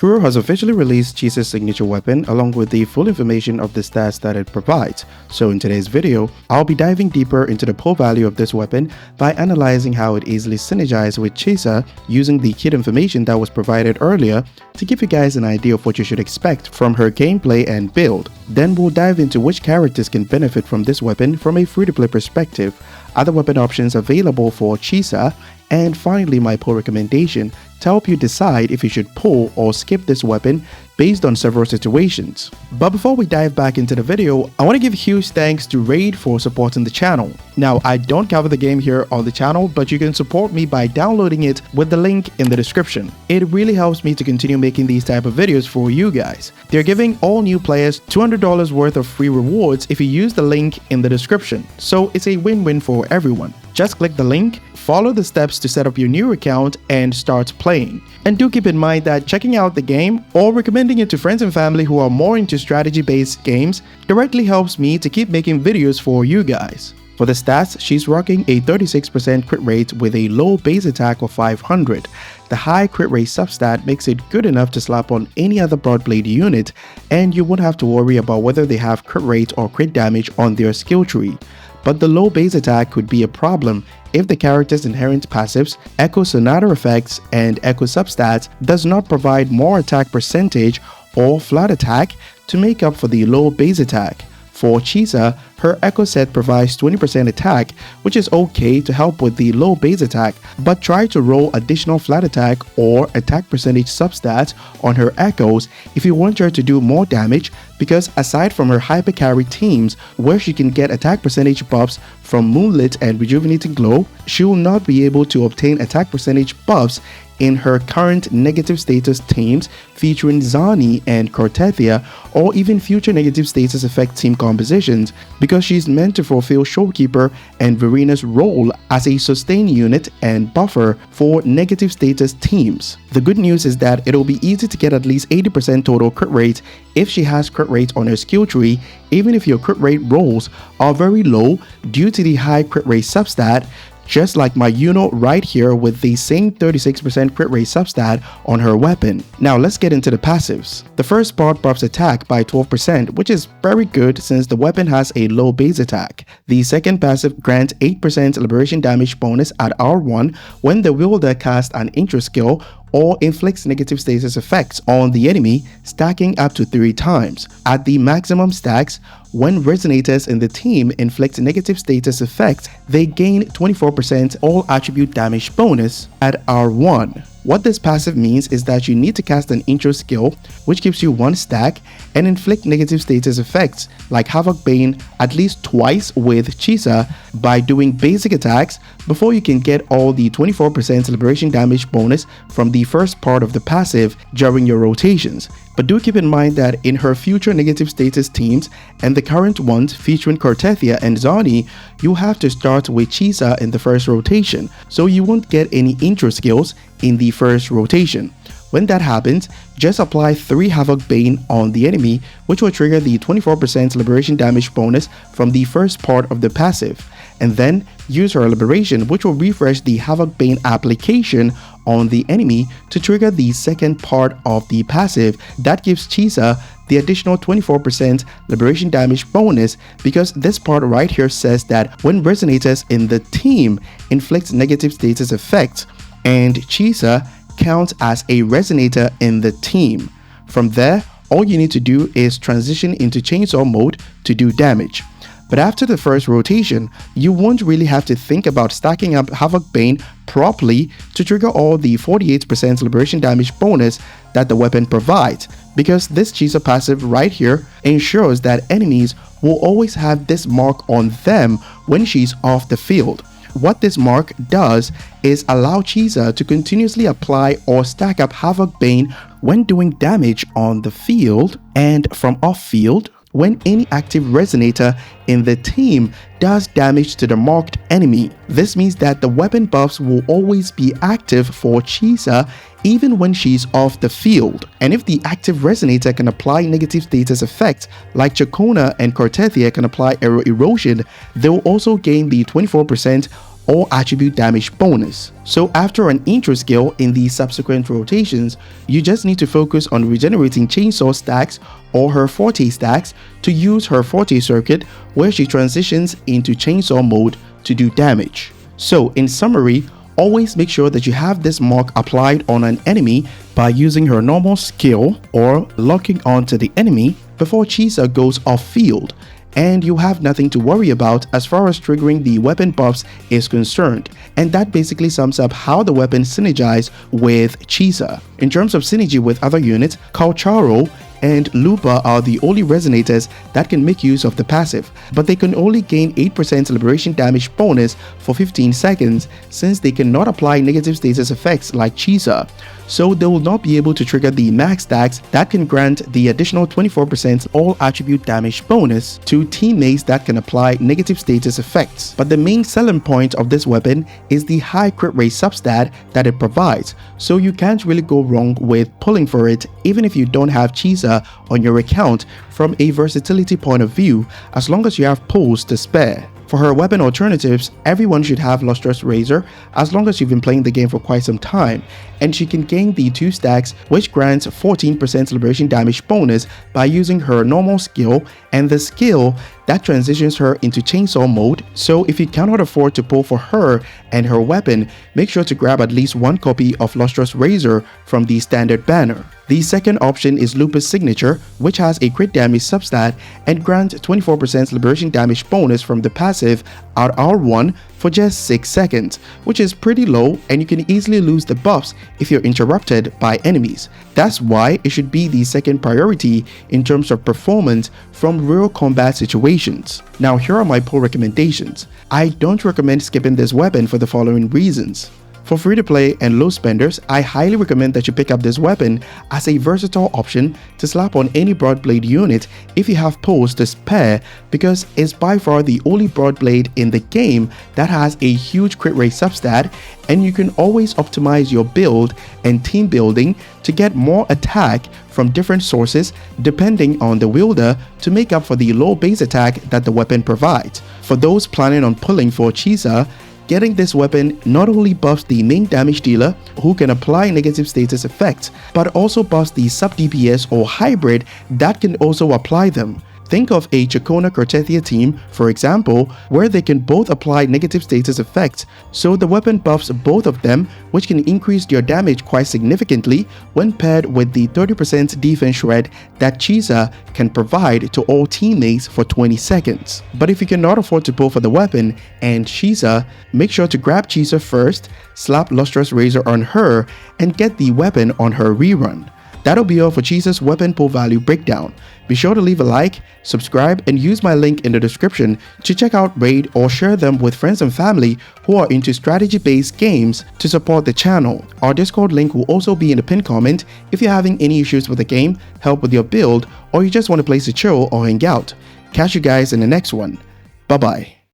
Kuro has officially released Chisa's signature weapon along with the full information of the stats that it provides. So in today's video, I'll be diving deeper into the pull value of this weapon by analyzing how it easily synergizes with Chisa using the kit information that was provided earlier to give you guys an idea of what you should expect from her gameplay and build. Then we'll dive into which characters can benefit from this weapon from a free-to-play perspective, other weapon options available for Chisa, and finally my pull recommendation to help you decide if you should pull or skip this weapon based on several situations. But before we dive back into the video, I want to give huge thanks to Raid for supporting the channel. Now, I don't cover the game here on the channel, but you can support me by downloading it with the link in the description. It really helps me to continue making these type of videos for you guys. They're giving all new players $200 worth of free rewards if you use the link in the description. So it's a win-win for everyone. Just click the link, follow the steps to set up your new account, and start playing. And do keep in mind that checking out the game or recommending it to friends and family who are more into strategy-based games directly helps me to keep making videos for you guys. For the stats, she's rocking a 36% crit rate with a low base attack of 500. The high crit rate substat makes it good enough to slap on any other broadblade unit, and you won't have to worry about whether they have crit rate or crit damage on their skill tree. But the low base attack could be a problem if the character's inherent passives, Echo Sonata effects, and Echo substats does not provide more attack percentage or flat attack to make up for the low base attack. For Chisa, her Echo set provides 20% attack, which is okay to help with the low base attack, but try to roll additional flat attack or attack percentage substats on her Echoes if you want her to do more damage, because aside from her hyper carry teams where she can get attack percentage buffs from Moonlit and Rejuvenating Glow, she will not be able to obtain attack percentage buffs in her current negative status teams featuring Zani and Cortethia, or even future negative status effect team compositions, because she's meant to fulfill Showkeeper and Verena's role as a sustain unit and buffer for negative status teams. The good news is that it'll be easy to get at least 80% total crit rate if she has crit rate on her skill tree, even if your crit rate rolls are very low due to the high crit rate substat, just like my Yuno right here with the same 36% crit rate substat on her weapon. Now let's get into the passives. The first part buffs attack by 12%, which is very good since the weapon has a low base attack. The second passive grants 8% liberation damage bonus at R1 when the wielder casts an intro skill or inflicts negative status effects on the enemy, stacking up to 3 times. At the maximum stacks, when resonators in the team inflict negative status effects, they gain 24% all attribute damage bonus at R1. What this passive means is that you need to cast an intro skill, which gives you 1 stack, and inflict negative status effects like Havoc Bane at least twice with Chisa by doing basic attacks before you can get all the 24% liberation damage bonus from the first part of the passive during your rotations. But do keep in mind that in her future negative status teams and the current ones featuring Cortethia and Zani, you have to start with Chisa in the first rotation, so you won't get any intro skills in the first rotation. When that happens, just apply 3 Havoc Bane on the enemy, which will trigger the 24% liberation damage bonus from the first part of the passive, and then use her liberation, which will refresh the Havoc Bane application on the enemy to trigger the second part of the passive. That gives Chisa the additional 24% liberation damage bonus, because this part right here says that when resonators in the team inflict negative status effects, and Chisa counts as a resonator in the team. From there, all you need to do is transition into chainsaw mode to do damage. But after the first rotation, you won't really have to think about stacking up Havoc Bane properly to trigger all the 48% liberation damage bonus that the weapon provides, because this Chisa passive right here ensures that enemies will always have this mark on them when she's off the field. What this mark does is allow Chisa to continuously apply or stack up Havoc Bane when doing damage on the field, and from off field when any active resonator in the team does damage to the marked enemy. This means that the weapon buffs will always be active for Chisa even when she's off the field. And if the active resonator can apply negative status effects like Chacona and Cortethia can apply Aero Erosion, they will also gain the 24% all attribute damage bonus. So after an intro skill in the subsequent rotations, you just need to focus on regenerating chainsaw stacks or her forte stacks to use her forte circuit where she transitions into chainsaw mode to do damage. So in summary, always make sure that you have this mark applied on an enemy by using her normal skill or locking onto the enemy before Chisa goes off field, and you have nothing to worry about as far as triggering the weapon buffs is concerned. And that basically sums up how the weapon synergizes with Chisa. In terms of synergy with other units, Calcharo and Lupa are the only resonators that can make use of the passive, but they can only gain 8% liberation damage bonus for 15 seconds since they cannot apply negative status effects like Chisa. So they will not be able to trigger the max stacks that can grant the additional 24% all attribute damage bonus to teammates that can apply negative status effects. But the main selling point of this weapon is the high crit rate substat that it provides, so you can't really go wrong with pulling for it even if you don't have Chisa on your account from a versatility point of view, as long as you have pulls to spare. For her weapon alternatives, everyone should have Lustrous Razor as long as you've been playing the game for quite some time, and she can gain the 2 stacks which grants 14% liberation damage bonus by using her normal skill and the skill that transitions her into chainsaw mode. So if you cannot afford to pull for her and her weapon, make sure to grab at least 1 copy of Lustrous Razor from the standard banner. The second option is Lupa's Signature, which has a crit damage substat and grants 24% liberation damage bonus from the passive at R1 for just 6 seconds, which is pretty low, and you can easily lose the buffs if you're interrupted by enemies. That's why it should be the second priority in terms of performance from real combat situations. Now here are my pull recommendations. I don't recommend skipping this weapon for the following reasons. For free-to-play and low spenders, I highly recommend that you pick up this weapon as a versatile option to slap on any broadblade unit if you have pulls to spare, because it's by far the only broadblade in the game that has a huge crit rate substat, and you can always optimize your build and team building to get more attack from different sources depending on the wielder to make up for the low base attack that the weapon provides. For those planning on pulling for Chisa, getting this weapon not only buffs the main damage dealer who can apply negative status effects, but also buffs the sub DPS or hybrid that can also apply them. Think of a Chacona Cortethia team, for example, where they can both apply negative status effects, so the weapon buffs both of them, which can increase your damage quite significantly when paired with the 30% defense shred that Chisa can provide to all teammates for 20 seconds. But if you cannot afford to pull for the weapon and Chisa, make sure to grab Chisa first, slap Lustrous Razor on her, and get the weapon on her rerun. That'll be all for Chisa's weapon pull value breakdown. Be sure to leave a like, subscribe, and use my link in the description to check out Raid or share them with friends and family who are into strategy-based games to support the channel. Our Discord link will also be in the pinned comment if you're having any issues with the game, help with your build, or you just want a place to chill or hang out. Catch you guys in the next one. Bye bye.